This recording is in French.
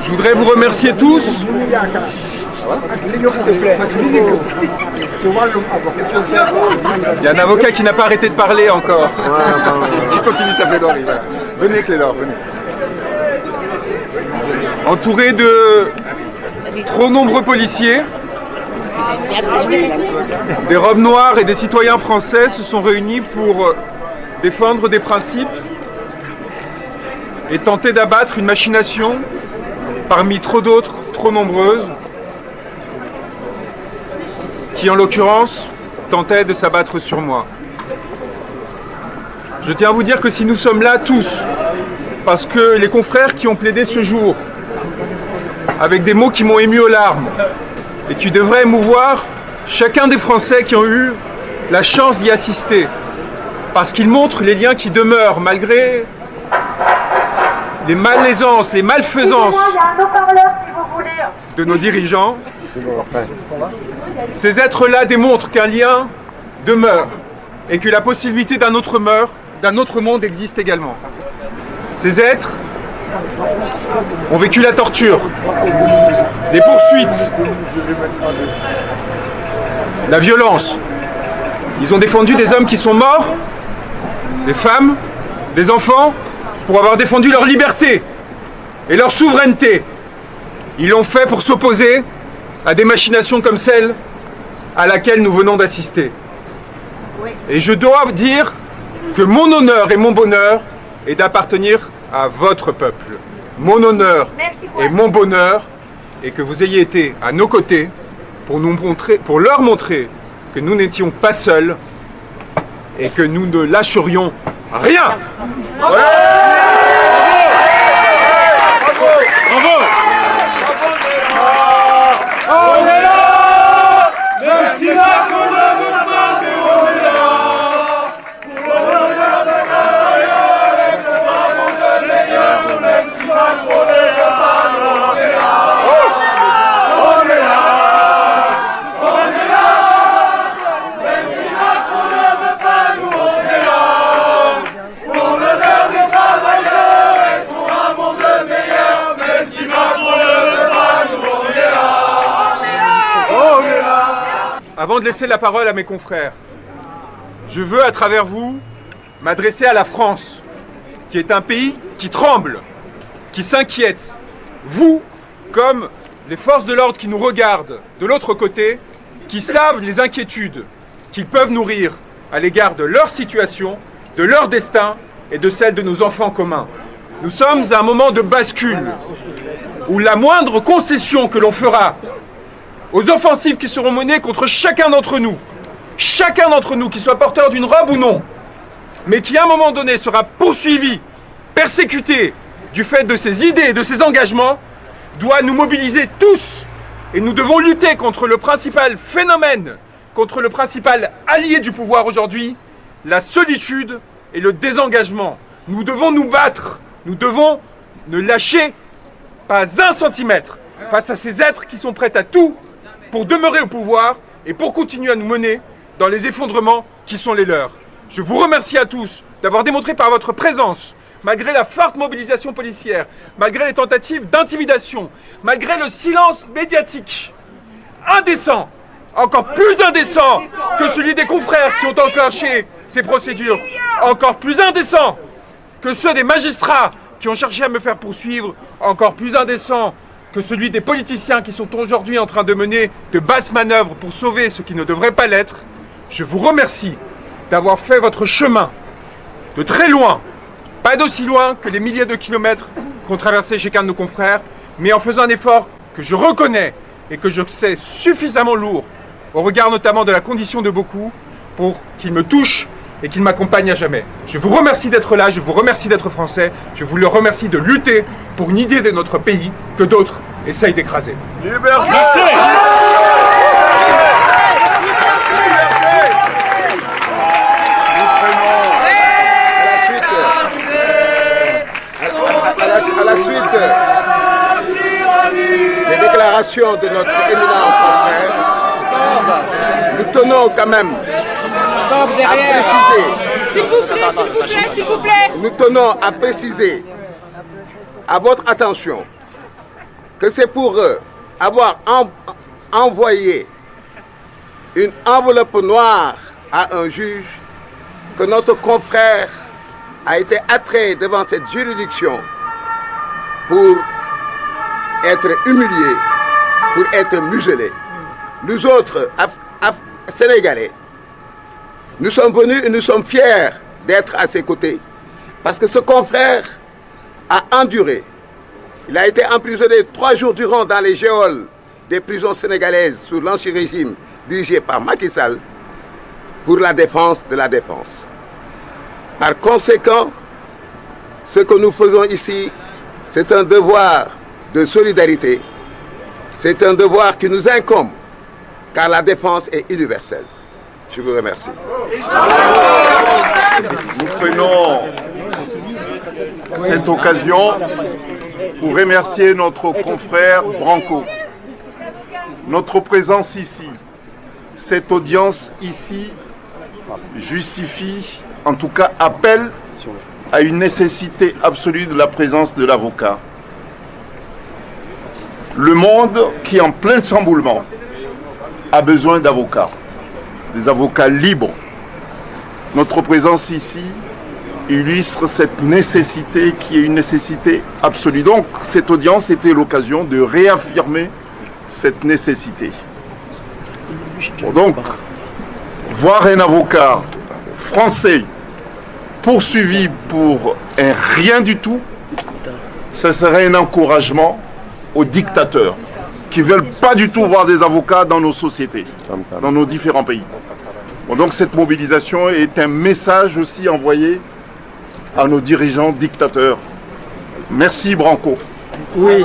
Je voudrais vous remercier tous. Il y a un avocat qui n'a pas arrêté de parler encore. Qui continue sa plaidoirie. Voilà. Venez Clédor, venez. Entouré de trop nombreux policiers, des robes noires et des citoyens français se sont réunis pour défendre des principes et tenter d'abattre une machination parmi trop d'autres, trop nombreuses, qui en l'occurrence tentait de s'abattre sur moi. Je tiens à vous dire que si nous sommes là tous, parce que les confrères qui ont plaidé ce jour, avec des mots qui m'ont ému aux larmes, et qui devraient émouvoir chacun des Français qui ont eu la chance d'y assister, parce qu'ils montrent les liens qui demeurent malgré les malaisances, les malfaisances de nos dirigeants. Ces êtres-là démontrent qu'un lien demeure et que la possibilité d'un autre monde existe également. Ces êtres ont vécu la torture, les poursuites, la violence. Ils ont défendu des hommes qui sont morts, des femmes, des enfants, pour avoir défendu leur liberté et leur souveraineté. Ils l'ont fait pour s'opposer à des machinations comme celle à laquelle nous venons d'assister. Et je dois dire que mon honneur et mon bonheur est d'appartenir à votre peuple. Mon honneur et mon bonheur est que vous ayez été à nos côtés pour leur montrer que nous n'étions pas seuls et que nous ne lâcherions rien. On est là, même si là qu'on ne veut pas, mais on est là. Pour le bonheur de travailleurs et pour un monde meilleur, même si Macron ne veut pas, mais on est là. On est là, on est là. Même si Macron ne veut pas, nous on est là. Pour le bonheur des travailleurs et pour un monde meilleur, même si Macron ne veut pas, nous on est là. Avant de laisser la parole à mes confrères, je veux à travers vous m'adresser à la France, qui est un pays qui tremble, qui s'inquiète. Vous, comme les forces de l'ordre qui nous regardent de l'autre côté, qui savent les inquiétudes qu'ils peuvent nourrir à l'égard de leur situation, de leur destin et de celle de nos enfants communs. Nous sommes à un moment de bascule où la moindre concession que l'on fera aux offensives qui seront menées contre chacun d'entre nous, qui soit porteur d'une robe ou non, mais qui à un moment donné sera poursuivi, persécuté du fait de ses idées et de ses engagements, doit nous mobiliser tous. Et nous devons lutter contre le principal phénomène, contre le principal allié du pouvoir aujourd'hui, la solitude et le désengagement. Nous devons nous battre, nous devons ne lâcher pas un centimètre face à ces êtres qui sont prêts à tout pour demeurer au pouvoir et pour continuer à nous mener dans les effondrements qui sont les leurs. Je vous remercie à tous d'avoir démontré par votre présence, malgré la forte mobilisation policière, malgré les tentatives d'intimidation, malgré le silence médiatique indécent, encore plus indécent que celui des confrères qui ont enclenché ces procédures, encore plus indécent que ceux des magistrats qui ont cherché à me faire poursuivre, encore plus indécent que celui des politiciens qui sont aujourd'hui en train de mener de basses manœuvres pour sauver ce qui ne devrait pas l'être. Je vous remercie d'avoir fait votre chemin de très loin, pas d'aussi loin que les milliers de kilomètres qu'ont traversé chacun de nos confrères, mais en faisant un effort que je reconnais et que je sais suffisamment lourd, au regard notamment de la condition de beaucoup, pour qu'il me touche et qu'il m'accompagne à jamais. Je vous remercie d'être là, je vous remercie d'être français, je vous le remercie de lutter pour une idée de notre pays que d'autres essayent d'écraser. Liberté. À la suite des déclarations de notre éminent confrère, nous tenons quand même à préciser. S'il vous plaît, s'il vous plaît, s'il vous plaît. Nous tenons à préciser à votre attention que c'est pour avoir envoyé une enveloppe noire à un juge que notre confrère a été attrait devant cette juridiction pour être humilié, pour être muselé. Nous autres, Sénégalais, nous sommes venus et nous sommes fiers d'être à ses côtés parce que ce confrère a enduré. Il a été emprisonné 3 jours durant dans les geôles des prisons sénégalaises sous l'ancien régime dirigé par Macky Sall pour la défense de la défense. Par conséquent, ce que nous faisons ici, c'est un devoir de solidarité, c'est un devoir qui nous incombe, car la défense est universelle. Je vous remercie. Nous prenons cette occasion pour remercier notre confrère Branco. Notre présence ici, cette audience ici, justifie, en tout cas appelle à une nécessité absolue de la présence de l'avocat. Le monde qui est en plein chamboulement a besoin d'avocats, des avocats libres. Notre présence ici illustre cette nécessité qui est une nécessité absolue. Donc cette audience était l'occasion de réaffirmer cette nécessité. Bon, donc, voir un avocat français poursuivi pour un rien du tout, ça serait un encouragement aux dictateurs qui ne veulent pas du tout voir des avocats dans nos sociétés, dans nos différents pays. Bon, donc cette mobilisation est un message aussi envoyé à nos dirigeants dictateurs. Merci Branco. Oui.